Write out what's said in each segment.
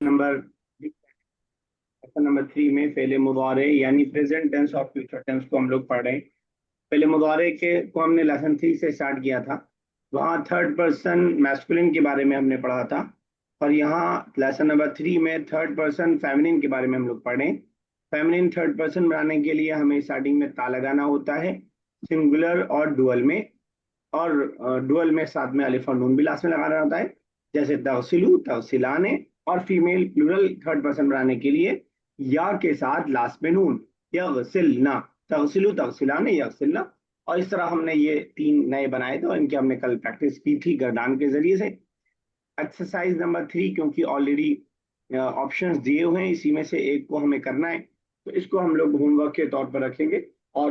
Number lesson number 3 में फेले मुजारे यानी प्रेजेंट टेंस और फ्यूचर टेंस को हम लोग पढ़ रहे हैं। पहले मुजारे के को हमने लेसन 3 से स्टार्ट किया था। वहाँ थर्ड पर्सन मैस्कुलिन के बारे में हमने पढ़ा था। और यहाँ लेसन नंबर 3 में थर्ड पर्सन फेमिनिन के बारे में हम लोग पढ़े। फेमिनिन थर्ड पर्सन बनाने के लिए हमें स्टार्टिंग में ता लगाना होता है, सिंगुलर और डुअल में। और डुअल में साथ में अलिफ और नून भी लास्ट में लगाना होता है, जैसे तगसिलू तगसिलाने। और फीमेल प्लूरल थर्ड पर्सन बनाने के लिए या के साथ लास्ट में नून, यगसिलना, तगसिलू तगसिलाने यगसिलना। और इस तरह हमने ये 3 नए बनाए थे और इनकी हमने कल प्रैक्टिस की थी गर्दान के जरिए से। एक्सरसाइज नंबर 3 क्योंकि ऑलरेडी ऑप्शंस दिए हुए हैं, इसी में से एक को हमें करना है, तो इसको हम लोग होमवर्क के तौर पर रखेंगे। और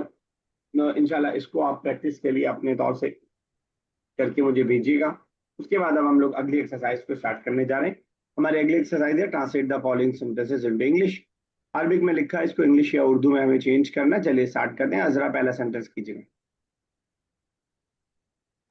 इंशाल्लाह इसको आप प्रैक्टिस के लिए अपने तौर से करके मुझे भेजिएगा। उसके बाद अब हम लोग अगली एक्सरसाइज को स्टार्ट करने जा रहे हैं। हमारी अगली एक्सरसाइज है translate the following sentences into English. Arabic में लिखा है, इसको इंग्लिश या उर्दू में हमें चेंज करना। चलिए स्टार्ट करते हैं। अजरा पहला सेंटेंस कीजिएगा।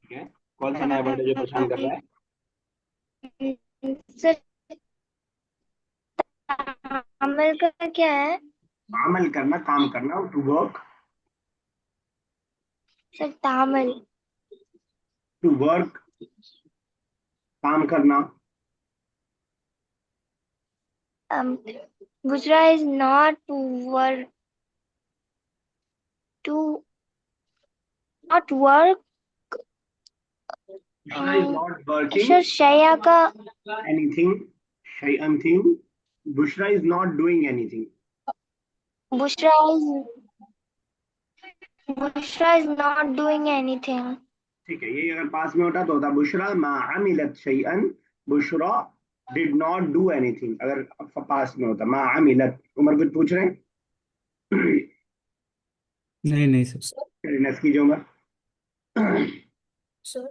ठीक है, कौन सा नया वर्ड है जो परेशान कर रहा है? सर, अमल का क्या है? अमल करना, काम करना, टू वर्क। सर, तामल. टू वर्क, काम करना। um, Bujra is not work to not work. Bushra is not working sir, शया का. एनीथिंग, शैअन thing. Bushra is not doing anything. Bushra is Bushra is not doing anything. ठीक है, ये अगर पास में होता तो होता बुशरा मा अमिलत शैअन। Bushra did not do anything, अगर पास में होता मा अमिलत। उमर कुछ पूछ रहे हैं? नहीं नहीं सर। नस कीजिए Umar. Sir,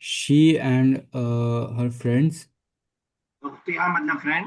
She and her friends. उख्तिया मतलब फ्रेंड।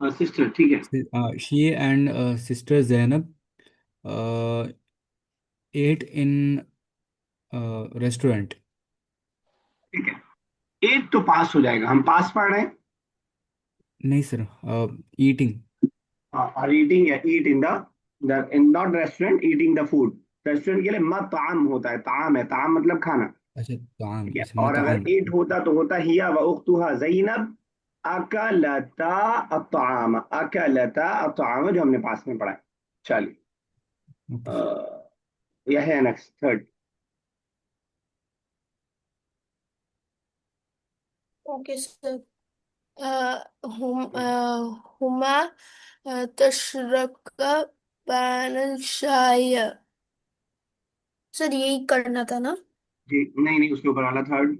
सिस्टर, ठीक है। She and sister Zainab uh, ate in restaurant. ठीक है, एक तो पास हो जाएगा, हम पास पढ़ रहे हैं। नहीं सर, eating. और ईटिंग है, eat in the in not restaurant, eating the food. Restaurant के लिए मताम होता है, ताम है, ताम मतलब खाना। अच्छा ताम, ठीक है, अच्छा और अगर मताम. ईट होता तो होता हिया व उख्तुहा जैनब अकलता अत्ताम। अकलता अत्ताम जो हमने पास में पढ़ा है। चलिए, ओके सर. अ, यह है नेक्स्ट थर्ड। Okay sir. हुमा तशरक बैनल शाय. सर, यही करना था ना? जी नहीं नहीं, उसके ऊपर वाला थर्ड।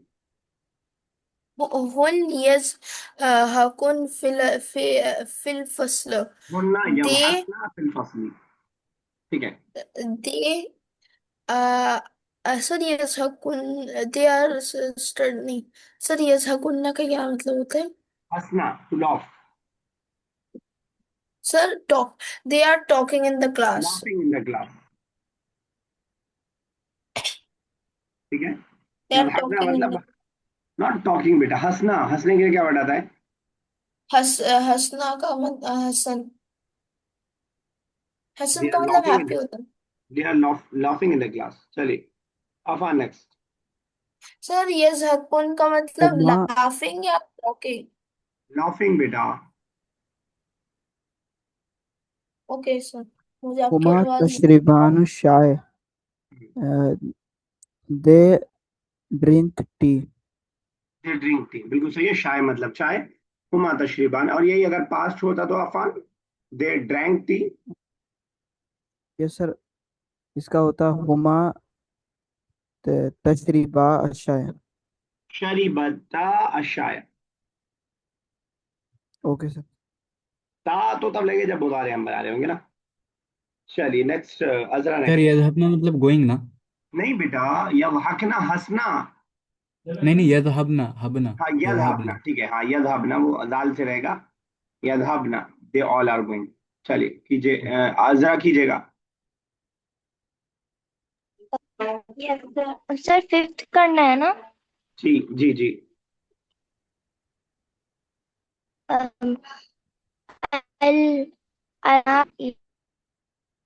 हुन यस हकुन फिल फसल. वरना दे यबहसना फिल फसली। ठीक है। दे सर, यस हकुन. They are study. सर, यस हकुन का क्या मतलब होता है? हंसना, to laugh. Sir, talk. They are talking in the class. Laughing in the class. ठीक है। दे आर यबहसना टॉकिंग इन मतलब द. नॉट टॉकिंग बेटा, हंसना। हंसने के लिए क्या वर्ड आता है? हंसना का मतलब हसन. दे हसन आर का मतलब लॉफिंग इन हैप्पी होता है. They are laughing in the class. चलिए, अफा नेक्स्ट। सर, यस हकुन का मतलब हुमा लाफिंग या टॉकिंग? लाफिंग बेटा। Okay sir. मुझे आपकी हुमा आवाज नहीं. तशरीबान शाय. They drink tea. They drink tea, बिल्कुल सही है। शाय मतलब चाय। हुमा तशरीबान, और यही अगर पास्ट होता तो Afan, they drank tea. Yes sir, इसका होता हुमा तशरीबा शाय. शरीबता अशाय। Okay sir. ता तो तब लगे जब बुला रहे हम बना रहे होंगे ना। चलिए नेक्स्ट, अजरा सर नेक्स्ट। यज़हब में मतलब गोइंग ना. नहीं बेटा, यदहकना हंसना। नहीं नहीं, यदहबना हबना। हाँ यदहबना, यदहबना। ठीक है, हाँ यदहबना वो दाल से रहेगा। यदहबना, दे ऑल आर गोइंग। चलिए कीजिए, जरा कीजिएगा। सर फिफ्थ करना है ना? जी जी जी। अम, अल अना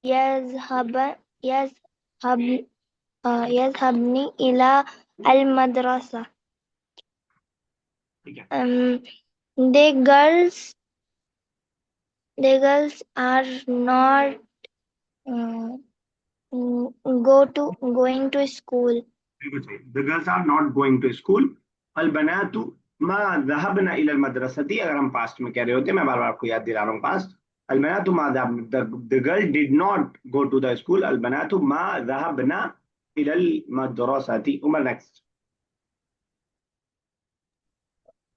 यज़हब यज़हब यज़हबनी इला अल मदरसा। ठीक है। The girls are not uh, going to school. बिल्कुल सही, the girls are not going to school. अल बनातु मा ज़हबना इलल मदरसती, अगर हम पास्ट में कह रहे होते, मैं बार बार आपको याद दिला रहा हूँ पास्ट। अल बनातु मा, the girl did not go to the school. अल बनातु मा ज़हबना इलल मदरसती। उमर नेक्स्ट।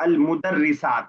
अल मुदर्रिसात।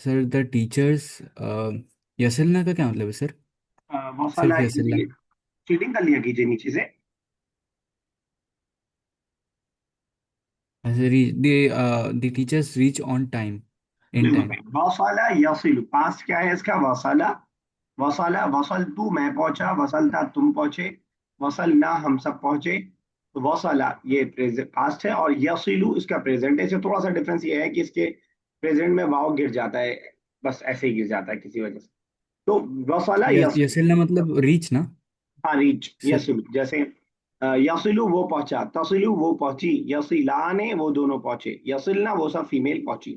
सर द टीचर्स यसिलना का क्या मतलब है सर? मौसाला, सिर्फ यसिलना? चीटिंग कर लिया कीजिए नीचे से। अच्छा, the teachers reach on time, in बिल्कुल टाइम। सही, वसाला यसिलु, पास्ट क्या है इसका? वसाला। वसाला, वसल तू, मैं पहुंचा। वसलता, तुम पहुंचे। वसल ना, हम सब पहुंचे। तो वसाला ये प्रेजेंट पास्ट है, और यसिलु इसका प्रेजेंट है। इससे थोड़ा सा डिफरेंस ये है कि इसके प्रेजेंट में वाव गिर जाता है, बस ऐसे ही गिर जाता है किसी वजह से। तो वसाला यसिलु। यसिलना मतलब रीच ना हाँ रीच, सर? यसिलु जैसे यसिलु वो पहुंचा, तसिलु वो पहुंची, यसिलाने वो दोनों पहुंचे, यसिलना वो सब फीमेल पहुंची।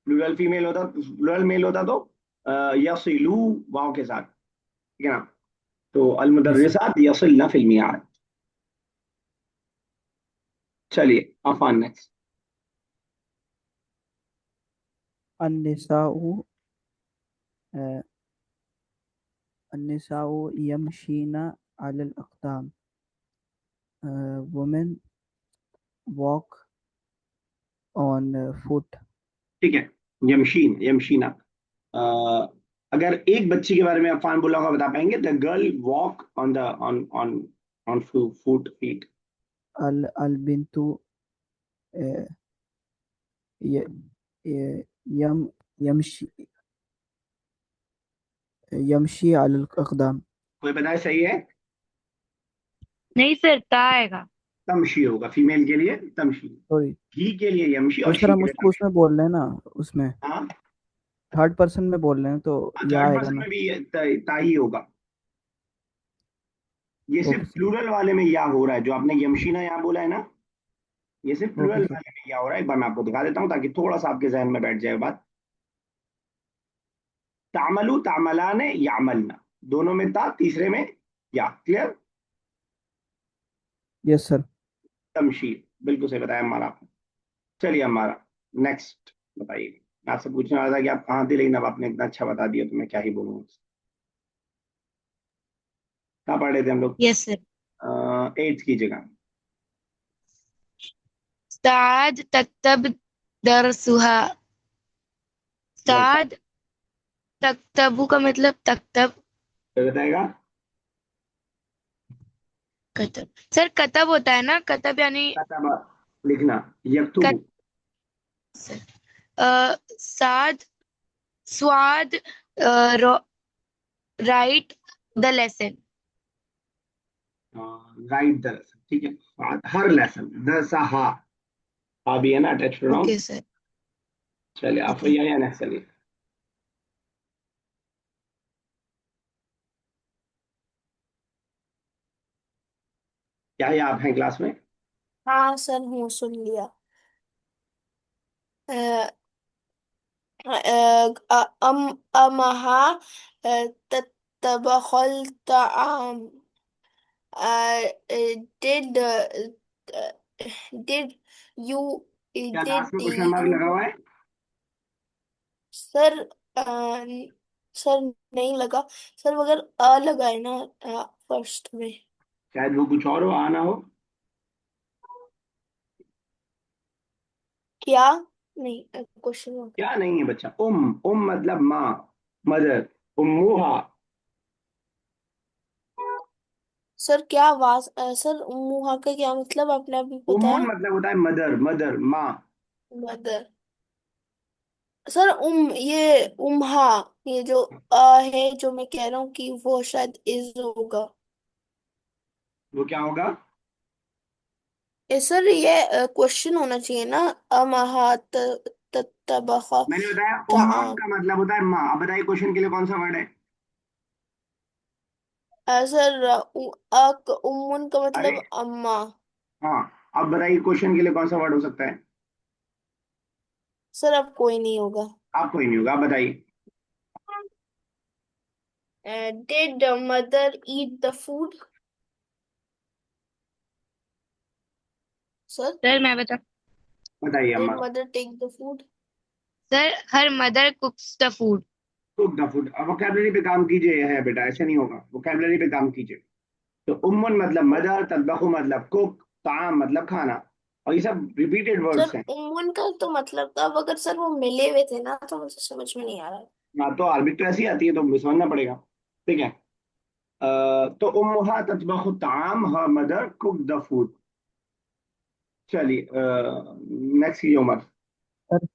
प्लूरल फीमेल होता, प्लूरल मेल होता तो यसिलू वाव के साथ, ठीक है ना? तो अल यस सर। मुदर्रिसात यसिलना फिल मियाद। चलिए अफान नेक्स्ट। अन्निसाउ अ, अन्निसाउ यमशीना अलल अक़दाम। Women walk on foot. ठीक है, यमशीन यमशीना। अ, अगर एक बच्ची के बारे में अफान बोला होगा, बता पाएंगे? The girl walk on the on on on foot feet. अल अल बिंतु य, य, यम यमशी यमशी अलल अक़दाम। कोई बताए सही है? नहीं सर, ता आएगा। तमशी होगा फीमेल के लिए, तमशी। सॉरी ही के लिए यमशी, तो और सर शी हम के लिए उसको तमशी। उसमें बोल रहे हैं ना, उसमें हाँ, थर्ड पर्सन में बोल रहे हैं तो या थर्ड आएगा पर्सन ना। में भी ताई होगा। ये सिर्फ ओके सर। प्लूरल वाले में या हो रहा है, जो आपने यमशीना यहाँ बोला है ना, ये सिर्फ ओके प्लूरल सर। वाले में या हो रहा है। एक बार मैं आपको दिखा देता हूँ ताकि थोड़ा सा आपके जहन में बैठ जाए बात। तामलू, तामलाने, यामलना, दोनों में ता, तीसरे में या। क्लियर? Yes sir. तमशील, बिल्कुल सही बताया हमारा आपने। चलिए हमारा नेक्स्ट बताइए। मैं आपसे पूछने वाला था कि आप कहाँ थे, लेकिन अब आपने इतना अच्छा बता दिया तो मैं क्या ही बोलूँ। कहाँ पढ़ रहे थे हम लोग? Yes sir. एट्थ की जगह। साद तक्तब दरसुहा। बहुत साद तक्तबू का मतलब तक्तब। सही बताएगा। कतब सर, कतब होता है ना, कतब यानी कतबा, लिखना। कत, यक्तुबु। साद स्वाद right the lesson. Right the lesson, ठीक है। हर लेसन, द सहा, हा भी है ना अटैच प्रोनाउन। Okay sir. चलिए आप ओके। या नेक्स्ट चलिए। क्या है, आप हैं क्लास में? हाँ सर, हूँ, सुन लिया। अ, अमहा ततबखल ताम। did did you क्या did लास्ट में क्वेश्चन मार्क लगा you हुआ है? सर? सर नहीं लगा। सर अगर अ लगा है ना फर्स्ट में। शायद वो कुछ और हो, आना हो। क्या नहीं, क्वेश्चन। क्या नहीं है बच्चा? मतलब माँ, मदर, उम्मुहा। सर क्या आवाज, सर मुहा का क्या मतलब आपने अभी उम्मुन बताया? मतलब होता है मदर, मदर माँ। मदर। सर ये उम्हा, ये जो है, जो मैं कह रहा हूँ कि वो शायद इज होगा। वो क्या होगा? सर ये क्वेश्चन होना चाहिए ना। अमहा ततबखा मैंने बताया उम्मुन ताम। का मतलब होता है माँ। अब बताइए क्वेश्चन के लिए कौन सा वर्ड है? सर उम्मुन का अरे मतलब अम्मा। हाँ, अब बताइए क्वेश्चन के लिए कौन सा वर्ड हो सकता है? सर अब कोई नहीं होगा। आप कोई नहीं होगा, आप बताइए। Did mother eat the food? Sir sir मैं बता बताइए डिड अम्मा। Mother take the food? Sir her mother cooks the food. Cook the food. अब वोकैबलरी पे काम कीजिए है बेटा, ऐसे नहीं होगा, वोकैबलरी पे काम कीजिए। तो उम्मुन मतलब मदर, ततबखु मतलब कुक, ताम मतलब खाना, और ये सब रिपीटेड सर वर्ड्स हैं। उम्मुन का तो मतलब था, अब अगर सर वो मिले हुए थे ना तो मुझे समझ में नहीं आ रहा। हाँ, तो अरबिक तो ऐसी आती है, तो समझना पड़ेगा। ठीक है। तो उम्मुहा ततबखु ताम, her mother cook the food. चलिए, नेक्स्ट कीजिए उमर। सर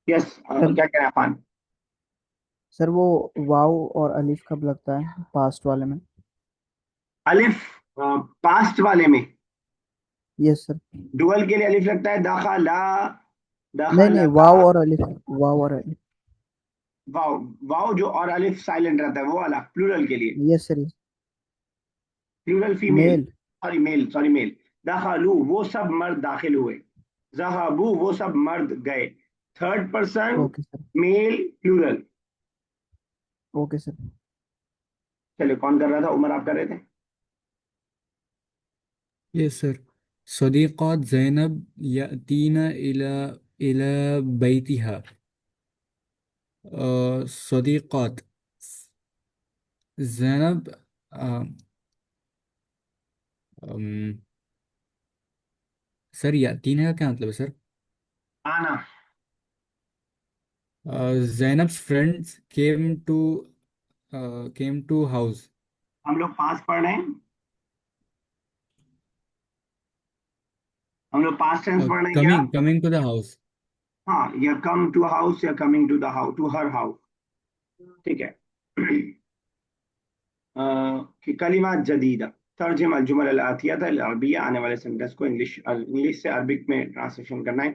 यस, सर क्या कह रहे हैं अफान? सर वो वाव और अलिफ कब लगता है पास्ट वाले में? अलिफ पास्ट वाले में यस सर। डुअल के लिए अलिफ लगता है। दखला, नहीं नहीं, दखलता। वाव और अलिफ, वाव और अलिफ। वाव, वाव जो और अलिफ साइलेंट रहता है वो वाला, प्लूरल के लिए। Yes sir. Plural female, male. Sorry male. दखलू वो सब मर्द दाखिल हुए। जहाबू वो सब मर्द गए। Third person, okay sir. Male, plural. Okay sir. चलिए, कौन कर रहा था? उमर आप कर रहे थे? Yes sir. सदीक़ात ज़ैनब यातीना इला बैतिहा। सदीक़ात ज़ैनब, अ, अम, सर यातीना का क्या मतलब है सर? आना। ज़ैनब्स फ्रेंड्स केम टू हाउस। हम लोग पास पढ़ रहे हैं, हम लोग पास्ट टेंस पढ़ रहे हैं क्या? Coming to the house. हाँ, या कम टू हाउस या coming to the house, to her house. ठीक है। कि कलिमात जदीदा, तर्जुमा अल जुमल अल आतियत अल अरबिया, आने वाले सेंटेंस को इंग्लिश से अरबिक में ट्रांसलेशन करना है।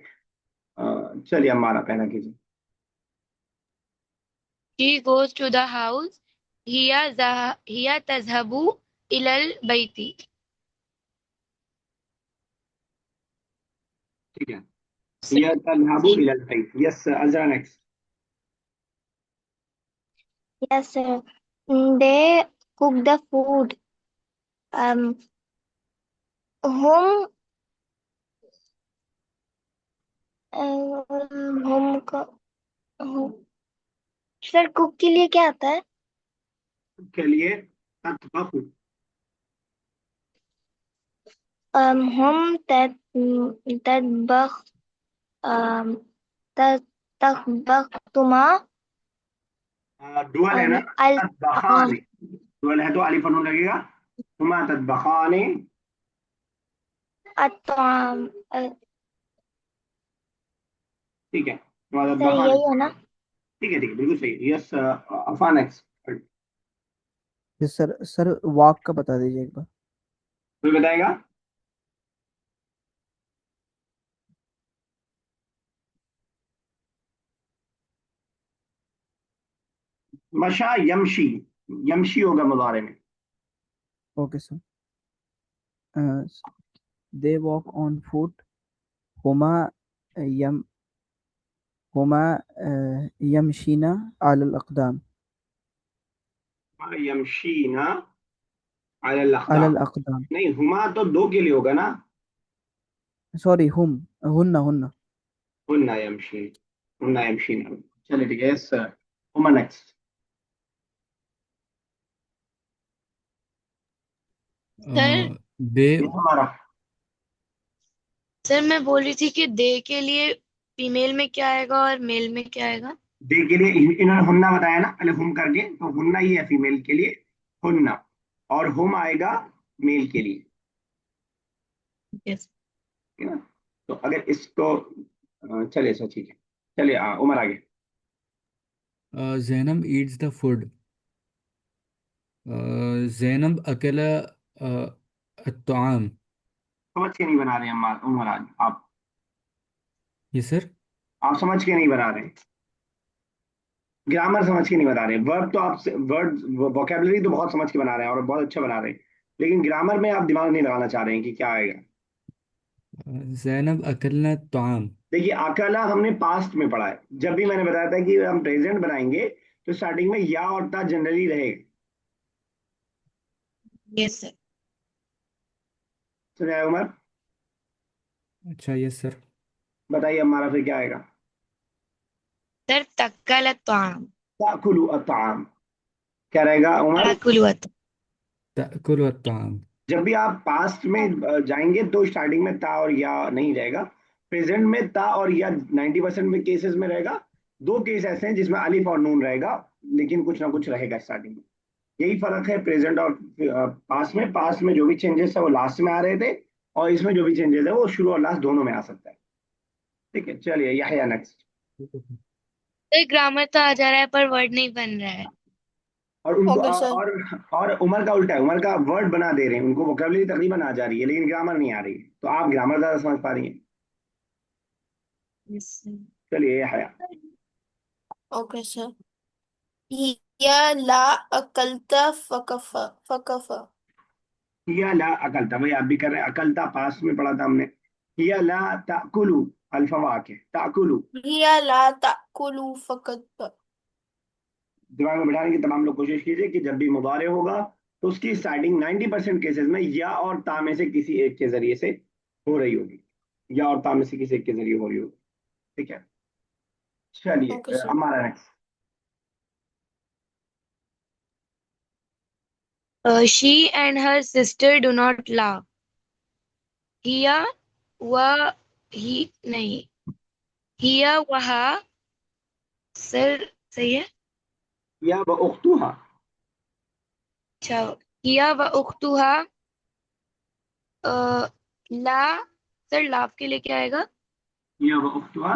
चलिए हमारा पहला कीजिए। She goes to the house. हिया तज़हबु इलल बैती। ठीक है। यह तज़हबु इलल बैत। Yes Azra, next. Yes, sir. They cook the food. Um, home, home का सर कुक के लिए क्या आता है? के लिए ततबखु। हम ततबख um, ततबख्तुमा डुअल है ना? अल ततबखाने। डुअल है तो अलिफ और नून लगेगा। तुमा ततबखाने। अतआम। ठीक है, तुमा सर ततबखाने। यही है ना? ठीक है, ठीक है, बिल्कुल सही। Yes Afan, next. Yes sir. Sir walk का बता दीजिए एक बार। कोई बताएगा? मशा यमशी, यमशी होगा मुजारे में। Okay sir. They walk on foot. हुमा यम हुमा यमशीना अलल अक़दाम। यमशीना अलल अक़दाम। अलल अक़दाम। नहीं, हुमा तो दो के लिए होगा ना। सॉरी, हुन्ना हुन्ना। हुन्ना यमशी, हुन्ना यमशीना। चलिए ठीक है। Yes Huma, next. सर दे ये हमारा। सर मैं बोल रही थी कि दे के लिए फीमेल में क्या आएगा और मेल में क्या आएगा? दे के लिए इन्होंने हुन्ना बताया ना, पहले हुम करके, तो हुन्ना ही है फीमेल के लिए, हुन्ना। और हुम आएगा मेल के लिए। यस। ठीक है ना? तो अगर इसको चलिए सर, ठीक है, चलिए उमर आगे। Zainab eats the food. Zainab अकेला अत्ताम। समझ के नहीं बना रहे हैं उमर आज आप। ये सर। आप समझ के नहीं बना रहे, ग्रामर समझ के नहीं बता रहे, वर्ब तो आप, वर्ड वोकेबलरी तो बहुत समझ के बना रहे हैं और बहुत अच्छा बना रहे हैं, लेकिन ग्रामर में आप दिमाग नहीं लगाना चाह रहे हैं कि क्या आएगा। जैनब अकलना ताम। देखिए अकेला हमने पास्ट में पढ़ा है, जब भी मैंने बताया था कि हम प्रेजेंट बनाएंगे तो स्टार्टिंग में या और ता जनरली रहेगा। Yes sir. सुना है उमर? अच्छा, यस सर। बताइए हमारा फिर क्या आएगा? सर तक्कल ताम। ताकुलु अताम, क्या रहेगा उमर? ताकुलु तअकुल अत्ताम। जब भी आप पास्ट में जाएंगे तो स्टार्टिंग में ता और या नहीं रहेगा। प्रेजेंट में ता और या 90% में केसेस में रहेगा। दो केस ऐसे हैं जिसमें अलिफ और नून रहेगा, लेकिन कुछ ना कुछ रहेगा स्टार्टिंग में। यही फर्क है प्रेजेंट और पास्ट में। पास्ट में जो भी चेंजेस है वो लास्ट में आ रहे थे, और इसमें जो भी चेंजेस है वो शुरू और लास्ट दोनों में आ सकता है। ठीक है, चलिए यह नेक्स्ट। सर ग्रामर तो आ जा रहा है पर वर्ड नहीं बन रहा है। और उनको ओके सर। और उमर का उल्टा है, उमर का वर्ड बना दे रहे हैं, उनको वोकेबलरी तकरीबन आ जा रही है लेकिन ग्रामर नहीं आ रही है, तो आप ग्रामर ज्यादा समझ पा रही हैं। Yes sir. चलिए ये हया। Okay sir. हिया ला अकलता फकफ फकफ। हिया ला अकलता, वही आप भी कर रहे हैं, अकलता पास में पढ़ा था हमने। हिया ला ताकुलू, अल्फवा के ताकुलू। हिया ला ताकुलु फकत। दिमाग में बिठाने की तमाम लोग कोशिश कीजिए कि जब भी मुबारे होगा तो उसकी स्टार्टिंग 90% केसेस में या और ता में से किसी एक के जरिए से हो रही होगी, या और ता में से किसी एक के जरिए हो रही होगी। ठीक है, चलिए ओके सर। हमारा next. She and her sister do not laugh. हिया व ही नहीं, हिया वहा। सर सही है? या ब उख्तुहा। अच्छा। हिया व उख्तुहा। अ, ला। सर लाभ के लिए क्या आएगा? या ब उख्तुहा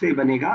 से बनेगा,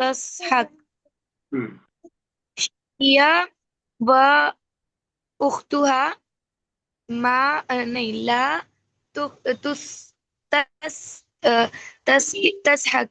तस्हक। हम्म, हिया व उख्तुहा मा नहीं ला। तो तुस तस अ, तस तस्हक।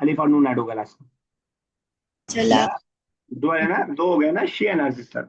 अलिफ और नून ऐड होगा लास्ट में। चला। ला डुअल है ना, दो हो गए ना, she and her sister.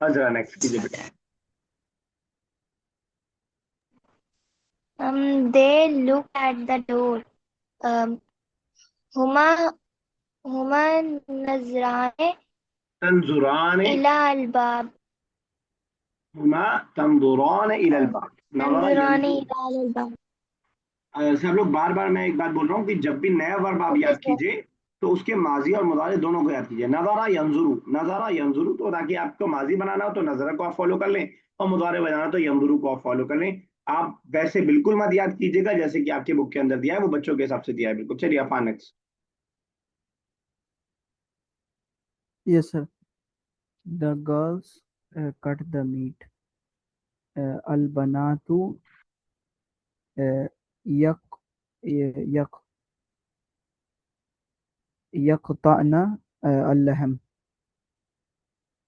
Hazra next कीजिए बेटा। They look at the door. Um, Huma Huma नजराने तंजुरान, इला अलबाब। हुमा तंजुरान इलल बाब, नजरा नजराने यंजुर। इला अलबाब। सब लोग बार बार मैं एक बात बोल रहा हूँ कि जब भी नया वर्ब आप ओके याद सर। कीजिए तो उसके माजी और मुदारे दोनों को याद कीजिए। नज़ारा यंजुरू, नज़ारा यंजुरू, तो ताकि आपको माजी बनाना हो तो नज़रा को आप फॉलो कर लें, और मुदारे बनाना तो यंजुरू को आप फॉलो कर लें। आप वैसे बिल्कुल मत याद कीजिएगा जैसे कि आपके बुक के अंदर दिया है, वो बच्चों के हिसाब से दिया है बिल्कुल। चलिए Afan next. Yes, sir. The girls cut the meat. Al-banatu yak yak yaqta'na al-lahm.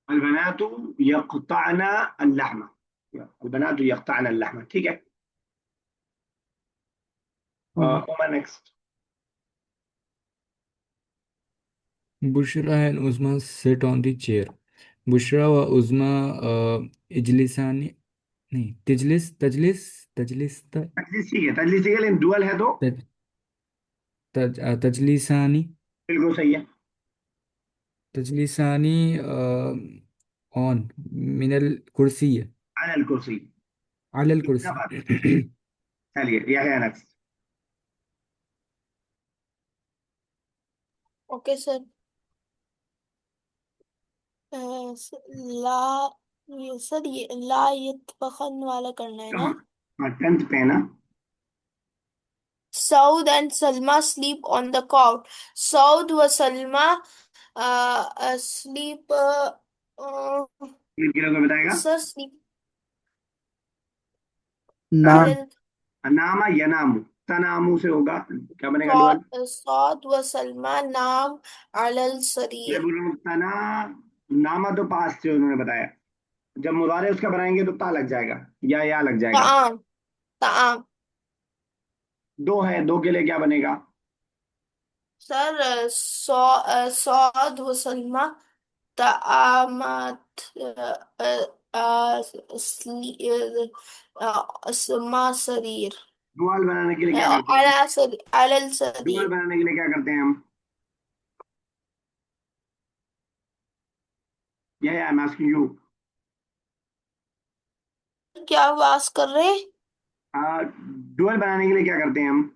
अलबनातु यक़तअना अल्लहमा, अलबनातु यक़तअना अल्लहमा। ठीक है, Okay. Umar next. Bushra and Uzma sit on the chair. Bushra व उज़मा इजलिसानी। नहीं, तजलिस तजलिस तजलिस तजलीस ठीक है, तजलीस ठीक है, लेकिन डुअल है तो तज, तजलिसानी। बिल्कुल सही है। तजलिसानी ऑन मिनल कुर्सी। अनल कुर्सी। अलल इतना बात। कुर्सी। चलिए यह है नेक्स्ट। Okay sir. ला ये सर ये ला यतबखन वाला करना है ना। हाँ 10th पे है ना। Saud and Salma sleep on the couch. Saud व सलमा sleep किलो को बताएगा। सर sleep नाम नामा यनामु, तनामु से होगा, क्या बनेगा डुअल। सौद व सलमा नाम अलल मैं सरीर। बोल रहा हूँ तना, नामा तो पास से उन्होंने बताया, जब मुजारे उसका बनाएंगे तो ता लग जाएगा या लग जाएगा। ताम ताम दो है, दो के लिए क्या बनेगा। सर सौद व सलमा तामत समा सरीर डुअल बनाने के लिए क्या करते हैं। अलल डुअल सरीर। बनाने के लिए क्या करते हैं हम। ये आई एम आस्किंग यू। क्या आवाज कर रहे हैं? डुअल बनाने के लिए क्या करते हैं हम।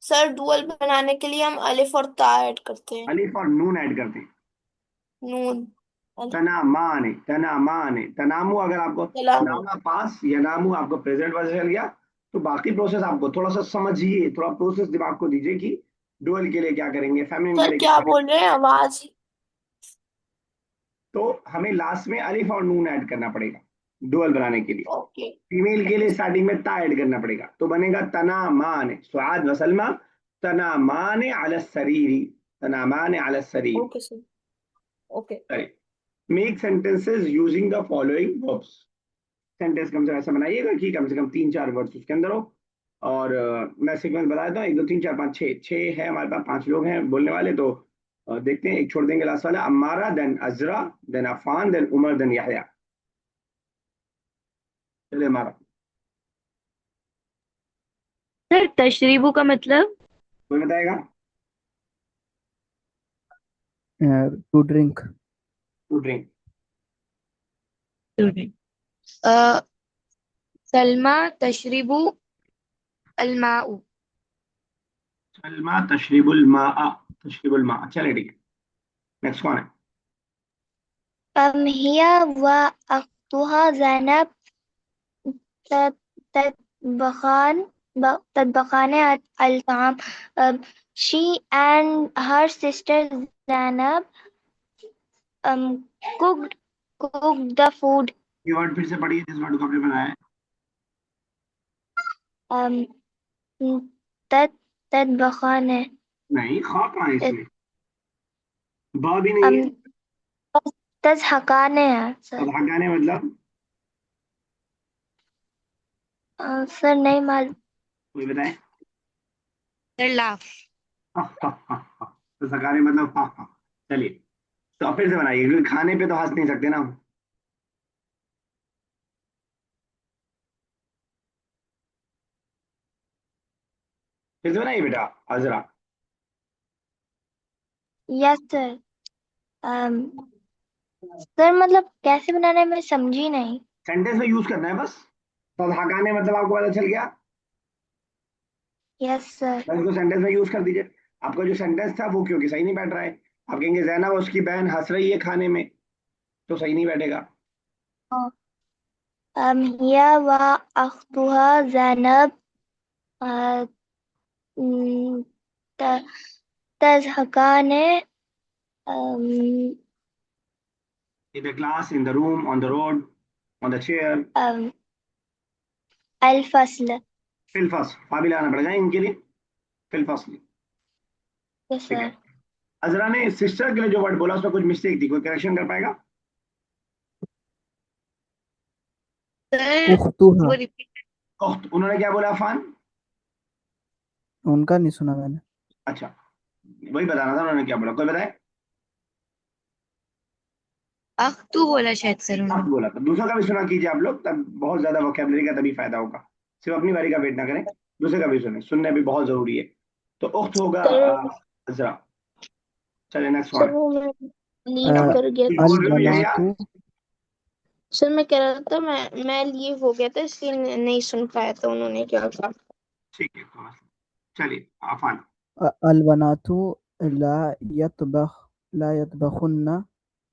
सर डुअल बनाने के लिए हम अलिफ और ता ऐड करते हैं। अलिफ और नून ऐड करते हैं। नून तना माने, तना माने, तनामु अगर आपको सलाम। नामा पास या नामू आपको प्रेजेंट वर्ब चल गया, तो बाकी प्रोसेस आपको थोड़ा सा समझिए, थोड़ा प्रोसेस दिमाग को दीजिए कि डुअल के लिए क्या करेंगे, फेमिनिन के सर लिए क्या क्या करेंगे। बोल रहे हैं आवाज? तो हमें लास्ट में अलिफ और नून ऐड करना पड़ेगा डुअल बनाने के लिए। ओके फीमेल के ओके लिए स्टार्टिंग में ता ऐड करना पड़ेगा, तो बनेगा तना माने, सुआद व सलमा तना माने अला सरीरी, तना माने अला सरीर। Okay sir okay. Make sentences using the following verbs. Sentence कम से कम ऐसा बनाइएगा कि कम से कम 3-4 वर्ड्स उसके अंदर हो। और मैं सीक्वेंस बता देता हूँ, 1 2 3 4 5 6, 6 है हमारे पास, 5 लोग हैं बोलने वाले, तो देखते हैं, एक छोड़ देंगे लास्ट वाला, Ammara then Azra then Afan then Umar then Yahya. चलिए हमारा सर तशरीबू का मतलब? कोई बताएगा। To drink. To drink. अ, सलमा तशरीबू अलमाउ। सलमा तशरीबुल मा, तशरीबुल मा, चलिए ठीक है। नेक्स्ट कौन है। हिया व अख्तुहा ज़ैनब ततबखान ततबखान अल-ताम. She and her sister Zainab cooked the food. ये वर्ड फिर से पढ़िए जिस वर्ड को आपने बनाया है। तत ततबखान है. नहीं, खा कहाँ है इसमें, बा भी नहीं है। तज़हकान है सर. अब हटाने मतलब सर नहीं मालूम. कोई बताए। Sir laugh. तो सकारे मतलब हाँ हाँ। चलिए, तो अब फिर से बनाइए, क्योंकि खाने पे तो हंस नहीं सकते ना हम। फिर से बनाइए बेटा अजरा। Yes sir. सर मतलब कैसे बनाना है मैं समझी नहीं. सेंटेंस में यूज करना है बस। तो हकाने मतलब आपको पता चल गया, यस सर. बस इसको सेंटेंस में यूज कर दीजिए। आपका जो सेंटेंस था वो क्योंकि सही नहीं बैठ रहा है, आप कहेंगे जैनब उसकी बहन हंस रही है खाने में, तो सही नहीं बैठेगा। हिया व अख्तुहा ज़ैनब तज़हकान in the class, in the room, on the road, on the chair. अल-फ़स्ल. फिल फर्स्ट फा भी लगाना पड़ेगा इनके लिए, फिल फर्स्ट। यस ठीक है। सर. अजरा ने सिस्टर के लिए जो वर्ड बोला उसमें कुछ मिस्टेक थी, कोई करेक्शन कर पाएगा। सर उख्तुहा। वो रिपीट। उन्होंने क्या बोला अफान। उनका नहीं सुना मैंने। अच्छा, वही बताना था उन्होंने क्या बोला, कोई बताए। अख्तू बोला शायद सर आप उन्होंने। बोला था, दूसरों का भी सुना कीजिए आप लोग, तब बहुत ज्यादा वोकेबलरी का तभी फायदा होगा। सिर्फ अपनी बारी का वेट ना करें, दूसरे का भी सुने, सुनने भी बहुत जरूरी है। तो उख्त होगा सर अजरा। चलिए नेक्स्ट सर वन। वो मैं लीव क्या कर गया कुछ था। अल बोल रहे हो ये यार। बनातु। सर मैं कह रहा था मैं लीव हो गया था इसलिए नहीं सुन पाया था उन्होंने क्या कहा। ठीक है, चलिए अफान। अल बनातु ला यतबख ला यतबखुन्ना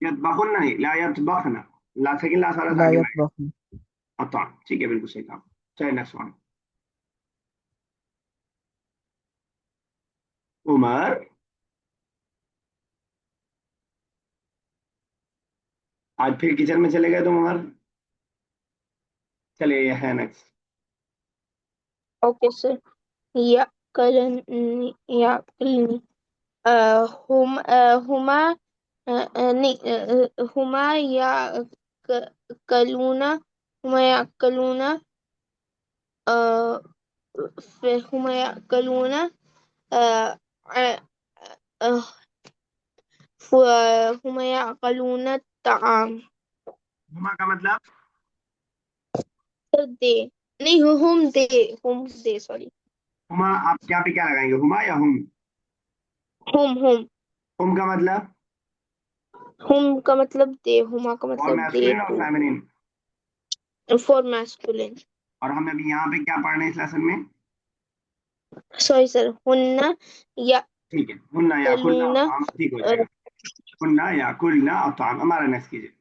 यतबखुन्ना नहीं, ला यतबखना, ला सेकंड लास्ट वाला से ला आगे बढ़ेगा। यतबखन अतान, ठीक है, बिल्कुल सही कहा। चलिए नेक्स्ट वन। उमर, आज फिर किचन में चले गए तुम उमर? चलिए ये है नेक्स्ट। Okay sir. याकलनी याकलनी हुम हुमा नहीं हुमा याकलूना हुमा याकलूना फिर हुमा याकलूना हुमा याकलूना ताम। हुमा का मतलब? सर दे नहीं हुम दे सॉरी। हुमा आप क्या पे क्या लगाएंगे, हुमा या हुम? हुम हुम हुम का मतलब? हुम का मतलब दे, हुमा का और मतलब दे मैस्कुलिन और टू, फेमिनिन? For masculine. और हम अभी यहाँ पे क्या पढ़ रहे हैं इस लेसन में? सॉरी सर, हुन्ना या ठीक है, हुन्ना या कुल्ला और कलूना। ताम, ठीक हो जाएगा। हुन्ना या कुल्ला और ताम। हमारा नेक्स्ट कीजिए।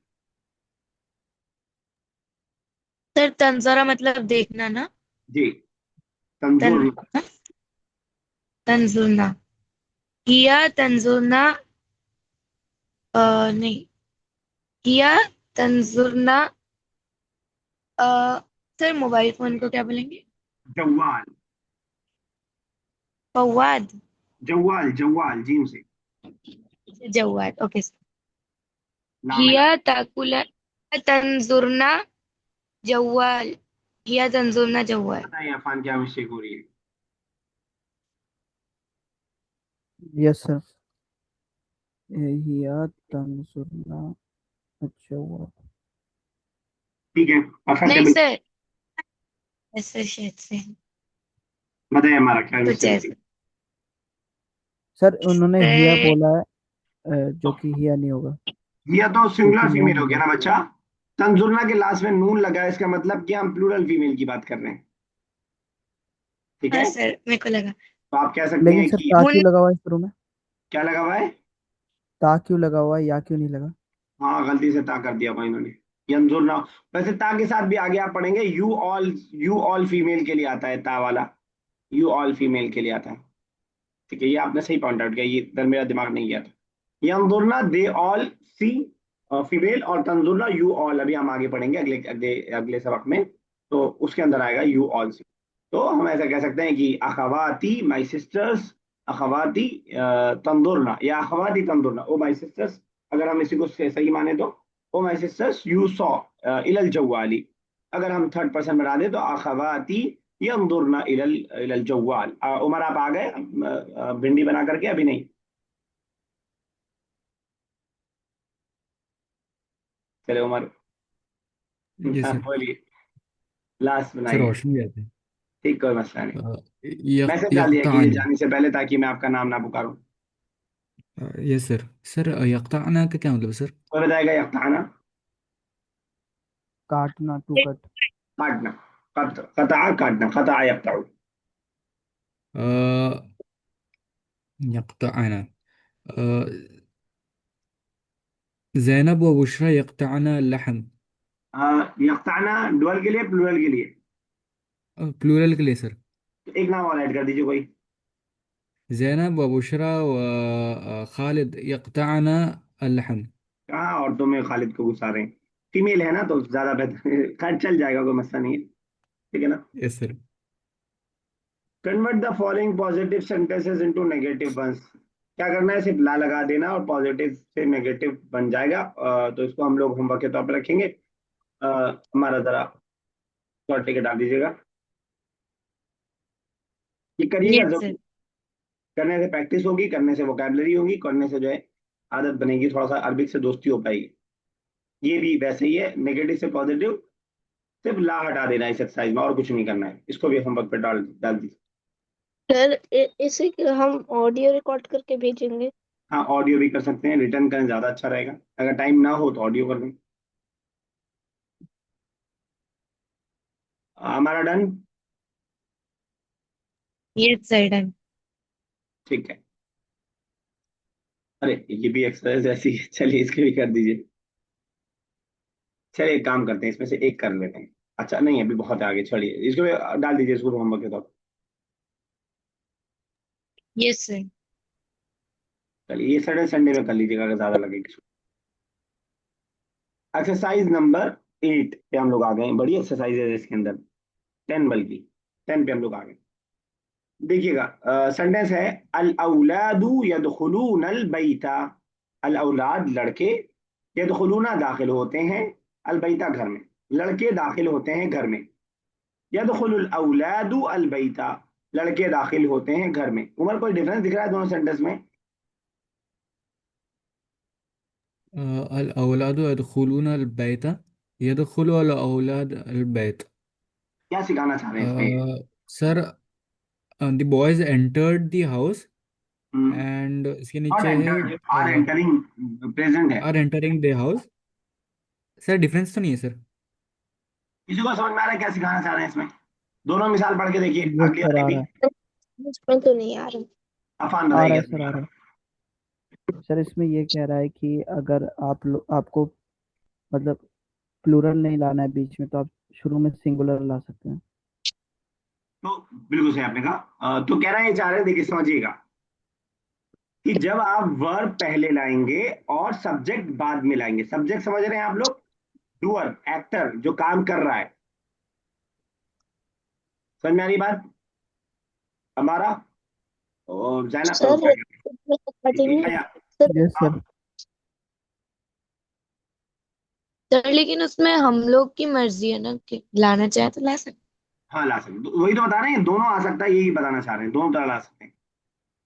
सर तंजरा मतलब देखना ना। जी, तंजुर। तन तंजुरना हिया तंजुरना नहीं हिया तंजुरना सर मोबाइल फोन को क्या बोलेंगे? जवाल। फवाद। जवाल जवाल जीम से। जवाद ओके सर। नाम है। हिया ताकुला तंजुरना जवाल, हिया तंजुरना जवाल। बताइए अफान क्या मिस्टेक हो रही है? यस सर हिया तंजुरना अच्छा हुआ ठीक है, परफेक्ट है नहीं बिल्कुल। सर, ऐसे शेद से बताइए हमारा क्या तो मिस्टेक होती जैसे सर उन्होंने हिया सर बोला है जो है? कि हिया नहीं होगा यह तो क्योंकि सिंगुलर फीमेल नोन हो हो गया गया ना बच्चा। तंजुर्ना के लास्ट में नून लगा है, इसका मतलब कि हम प्लूरल फीमेल की बात कर रहे हैं। ठीक हाँ है, सर मेरे को लगा। तो आप कह सकते लेकिन हैं सर कि ता हुन क्यों लगा हुआ है शुरू में क्या लगा हुआ है? ता क्यों लगा हुआ है या क्यों नहीं लगा हाँ, गलती से ता कर दिया भाई इन्होंने। यंजुर्ना, वैसे ता के साथ भी आगे आप पढ़ेंगे, यू ऑल फीमेल के लिए आता है ता वाला। यू ऑल फीमेल के लिए आता है। ठीक है, ये आपने सही पॉइंट आउट किया, ये इधर मेरा दिमाग नहीं गया था। यंजुर्ना दे ऑल सी फीमेल, और तंजुर्ना यू ऑल, अभी हम आगे पढ़ेंगे अगले अगले अगले सबक में, तो उसके अंदर आएगा यू ऑल सी। तो हम ऐसा कह सकते हैं कि अखवाती माई सिस्टर्स, अखवाती तंदुरना, या अखवाती तंदुरना ओ माई सिस्टर्स, अगर हम इसी को सही माने तो ओ माई सिस्टर्स यू सॉ इलल जवाली। अगर हम थर्ड पर्सन बना दे तो अखवाती यंदुरना इलल इलल जवाल। उमर आप आ गए भिंडी बना करके? अभी नहीं? चले उमर, जी सर। बोलिए, लास्ट सर बनाइए। रोशनी जाते ठीक, कोई मसला नहीं। हैं मैसेज डाल दिया कीजिए यक़तानी। जाने से पहले, ताकि मैं आपका नाम ना पुकारूं। Yes sir. सर यक़ताना का क्या मतलब सर? कोई बताएगा यक्ताना? काटना टू कट काटना। कता काटना, कता यक्ताउ। अ, यक़ताना। ज़ैनब व बुशरा यक़ताना लहम। यक्ताना डुअल के लिए, प्लूरल के लिए? प्लूरल के लिए सर। तो एक नाम और ऐड कर दीजिए कोई। ज़ैनब व बुशरा व खालिद यक़ताना लहम। कहाँ औरतों में खालिद को घुसा रहे हैं? फीमेल है ना, तो ज्यादा बेहतर खैर चल जाएगा, कोई मसला नहीं है। ठीक है ना? Yes sir. Convert the following positive sentences into negative ones. क्या करना है, सिर्फ ला लगा देना और पॉजिटिव से नेगेटिव बन जाएगा। तो इसको हम लोग होमवर्क के तौर पर रखेंगे। हमारा जरा शॉर्ट टिकट डाल दीजिएगा, ये करिएगा यस सर। जरूर। करने से प्रैक्टिस होगी, करने से वोकैबलरी होगी, करने से जो है आदत बनेगी, थोड़ा सा अरबिक से दोस्ती हो पाएगी। ये भी वैसे ही है, नेगेटिव से पॉजिटिव, सिर्फ ला हटा देना है इस एक्सरसाइज में, और कुछ नहीं करना है। इसको भी होमवर्क पे डाल डाल दीजिए। सर इसे हम ऑडियो रिकॉर्ड करके भेजेंगे। हाँ, ऑडियो भी कर सकते हैं, रिटर्न करें ज़्यादा अच्छा रहेगा। अगर टाइम ना हो तो ऑडियो कर दें। हमारा डन। Yes sir done. ठीक है। अरे ये भी एक्सरसाइज ऐसी है, चलिए इसके भी कर दीजिए। चलिए एक काम करते हैं, इसमें से एक कर लेते हैं। अच्छा नहीं, अभी बहुत है आगे, छोड़िए इसको भी डाल दीजिए इसको होमवर्क के तौर पर। Yes sir. चलिए ये सैटरडे संडे में कर लीजिएगा अगर ज्यादा लगेगी। एक्सरसाइज नंबर 8 पे हम लोग आ गए हैं। बड़ी एक्सरसाइज है इसके अंदर, 10 बल्कि 10 पे हम लोग आ गए। देखिएगा सेंटेंस है, अल औलादू यदखुलून अल बैता। अल औलाद लड़के, यदखुलूना दाखिल होते हैं, अल बैता घर में। लड़के दाखिल होते हैं घर में। यदखुलुल औलादू अल बैता, लड़के दाखिल होते हैं घर में। उमर कोई डिफरेंस दिख रहा है दोनों सेंटेंस में? अल औलादु यदखुलून अल बैत, यदखुलु अल औलाद अल बैत। क्या सिखाना चाह रहे हैं इसमें? Sir, the boys entered the house, and इसके नॉट नीचे है एंटर्ड, आर एंटरिंग, प्रेजेंट है। Are entering the house. Sir difference तो नहीं है सर? किसी को समझ में आ रहा है क्या सिखाना चाह रहे हैं इसमें? दोनों मिसाल पढ़ के देखिए, यस अगली सर, वाली आ भी। रहा है। मुझमें तो नहीं आ रहा। अफान आ बताइए रहा क्या है सर, समझ आ आ रहा रहा है। सर इसमें ये कह रहा है कि अगर आपको मतलब प्लूरल नहीं लाना है बीच में, तो आप शुरू में सिंगुलर ला सकते हैं। है? तो बिल्कुल सही आपने कहा। तो कह रहा है, ये चाह रहे हैं, देखिए समझिएगा कि जब आप वर्ब पहले लाएंगे और सब्जेक्ट बाद में लाएंगे। सब्जेक्ट समझ रहे हैं आप लोग? डूअर, एक्टर, जो काम कर रहा है। समझ में आ रही बात हमारा? और जाना सर क्या कहते अकॉर्डिंगली हैं, सर, यस सर। सर लेकिन उसमें हम लोग की मर्जी है ना, कि लाना चाहे तो ला सकते। हाँ ला सकते, वही तो बता रहे हैं, दोनों आ सकता है, यही बताना चाह रहे हैं, दोनों तरह ला सकते हैं।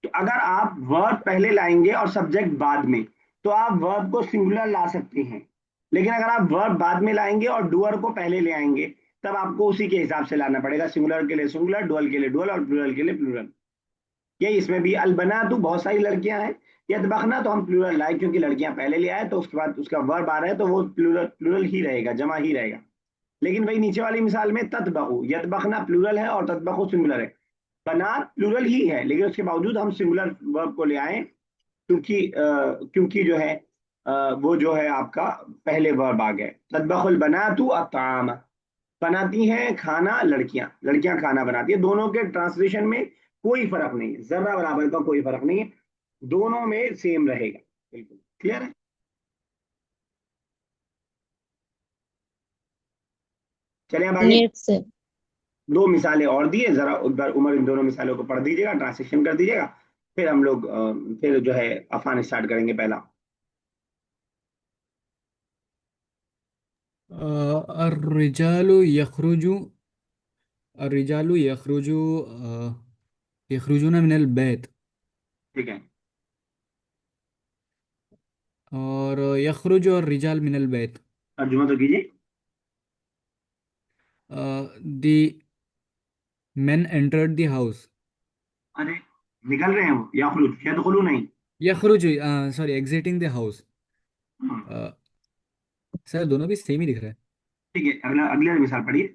तो अगर आप वर्ब पहले लाएंगे और सब्जेक्ट बाद में, तो आप वर्ब को सिंगुलर ला सकते हैं। लेकिन अगर आप वर्ब बाद में लाएंगे और डुअर को पहले ले आएंगे, तब आपको उसी के हिसाब से लाना पड़ेगा। सिंगुलर के लिए सिंगुलर, डुअल के लिए डुअल, और प्लूरल के लिए प्लूरल। यही इसमें भी, अलबना तो बहुत सारी लड़कियां हैं, यतबखना तो हम प्लूरल लाए क्योंकि लड़कियां पहले ले आए, तो उसके बाद उसका वर्ब आ रहा है तो वो प्लूरल प्लूरल ही रहेगा, जमा ही रहेगा। लेकिन वही नीचे वाली मिसाल में ततबखु, यतबखना प्लूरल है और ततबखु सिंगुलर है। बनात प्लूरल ही है, लेकिन उसके बावजूद हम सिंगुलर वर्ब को ले आए, क्योंकि जो है वो जो है आपका पहले वर्ब आ गए। ततबखुल बनातु अताम, बनाती हैं खाना लड़कियां, लड़कियां खाना बनाती है। दोनों के ट्रांसलेशन में कोई फर्क नहीं है, जर्रा बराबर का कोई फर्क नहीं है, दोनों में सेम रहेगा। बिल्कुल क्लियर है। चलिए अब आगे। Yes sir. दो मिसालें और दिए, जरा एक बार उमर इन दोनों मिसालों को पढ़ दीजिएगा, ट्रांसलेशन कर दीजिएगा। फिर हम लोग फिर जो है अफान स्टार्ट करेंगे पहला। अर्रिजालु यखरुजु, अर्रिजालु यखरुजु, यखरुजुना मिनल बैत। ठीक है। और यखरुजु और रिजाल मिनल बैत। तर्जुमा तो कीजिए। The men entered the house. अरे निकल रहे हैं वो, यदखुलू नहीं। यखरुजु, sorry, exiting the house. Hmm, sir दोनों भी सेम ही दिख रहा है। ठीक है, अगला अगले मिसाल पढ़िए।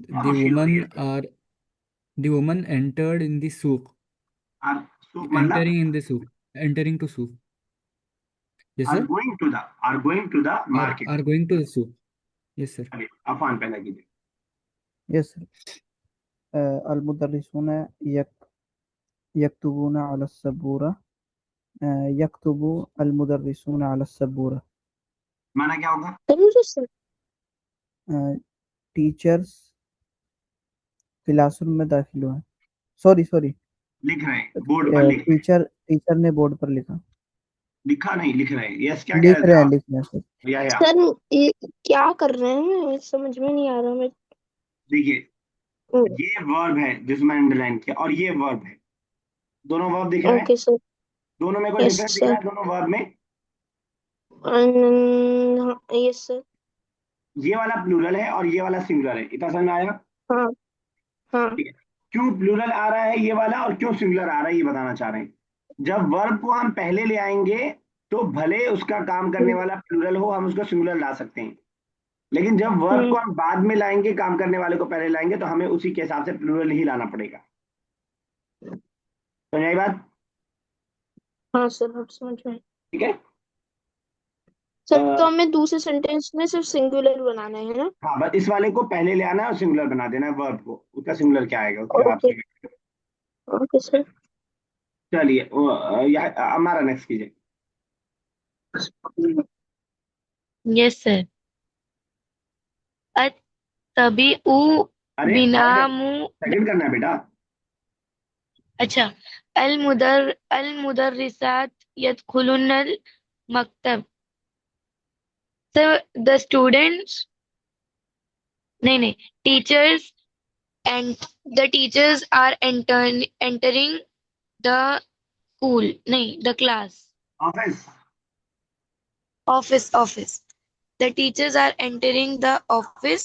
The खामोशी हो रही है। woman are the woman entered in the souk, आप सूप मतलब entering in the souk, entering to souk. Yes are sir. Going to the, are going to the market. Are going to the souk. Yes sir. चलिए अफान पहला कीजिए। Yes sir. अल मुदर्रिसून यक्तुबून अला सबूरा। यक्तुबु अल मुदर्रिसून अला सबूरा। माना क्या होगा? सर मुझे सर टीचर्स क्लासरूम में दाखिल हुए। Sorry sorry. लिख रहे हैं, बोर्ड पर लिख रहे हैं। टीचर टीचर ने बोर्ड पर लिखा। लिखा नहीं, लिख रहे हैं। यस क्या कह लिख रहे थे रहे हैं, आप? लिख रहे हैं सर। या सर ये क्या कर रहे हैं, समझ में नहीं आ रहा मैं। देखिए, ये वर्ब है जिसमें अंडरलाइन किया, और ये वर्ब है। दोनों वर्ब दिख रहे हैं? Okay sir. दोनों में कोई यस डिफरेंस दिख रहा सर। है दोनों वर्ब में? Yes sir. ये वाला प्लूरल है और ये वाला सिंगुलर है, इतना समझ में आया? हाँ हाँ। ठीक है। क्यों प्लूरल आ रहा है ये वाला और क्यों सिंगुलर आ रहा है, ये बताना चाह रहे हैं। जब वर्ब को हम पहले ले आएंगे तो भले उसका काम करने वाला प्लूरल हो, हम उसको सिंगुलर ला सकते हैं, लेकिन जब वर्ब को हम बाद में लाएंगे, काम करने वाले को पहले लाएंगे, तो हमें उसी के हिसाब से प्लूरल ही लाना पड़ेगा। समझ आई बात? हाँ सर, अब समझ में। ठीक है। सर तो हमें दूसरे सेंटेंस में सिर्फ सिंगुलर बनाना है ना? हाँ, बस इस वाले को पहले ले आना है और सिंगुलर बना देना है वर्ब को, उसका सिंगुलर क्या आएगा उसके हिसाब ओके। से। Okay sir. चलिए हमारा नेक्स्ट कीजिए। Yes sir. अत्तबिउ अरे बिनामु। सेकंड करना है बेटा। अच्छा। अल मुदर्रिसात यदखुलुनल मकतब। सर द स्टूडेंट्स, नहीं, teachers and the teachers are entering the school, नहीं the class. Office. Office. The teachers are entering the office.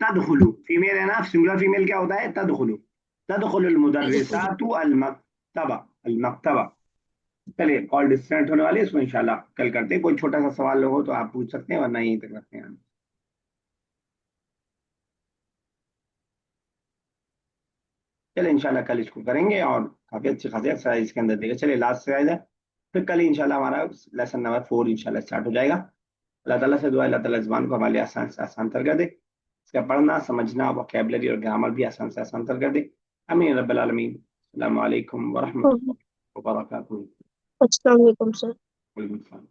तदखुलू। फीमेल है ना, सिंगुलर फीमेल क्या होता है? तदखुलू। तदखुलुल मुदर्रिसातु अल मक्तबा, अल मक्तबा। चलिए कॉल डिस्कनेक्ट होने वाली है, इसको इंशाल्लाह कल करते हैं। कोई छोटा सा सवाल हो तो आप पूछ सकते हैं, वरना यहीं तक रखते हैं। चलिए इंशाल्लाह कल इसको करेंगे और काफी अच्छे खासे एक्सरसाइज इसके अंदर देगा। चलिए लास्ट एक्सरसाइज है, फिर कल इंशाल्लाह हमारा लेसन नंबर 4 इंशाल्लाह स्टार्ट हो जाएगा। अल्लाह ताला से दुआ, अल्लाह ताला ज़बान को हमारे लिए आसान से आसान तर कर दे, इसका पढ़ना समझना वोकैबुलरी और ग्रामर भी आसान से आसान तर कर दे। आमीन रब्बल आलमीन। अस्सलामु अलैकुम व रहमतुल्लाहि व बरकातुहू। अस्सलाम वालेकुम सर। वालेकुम सलाम।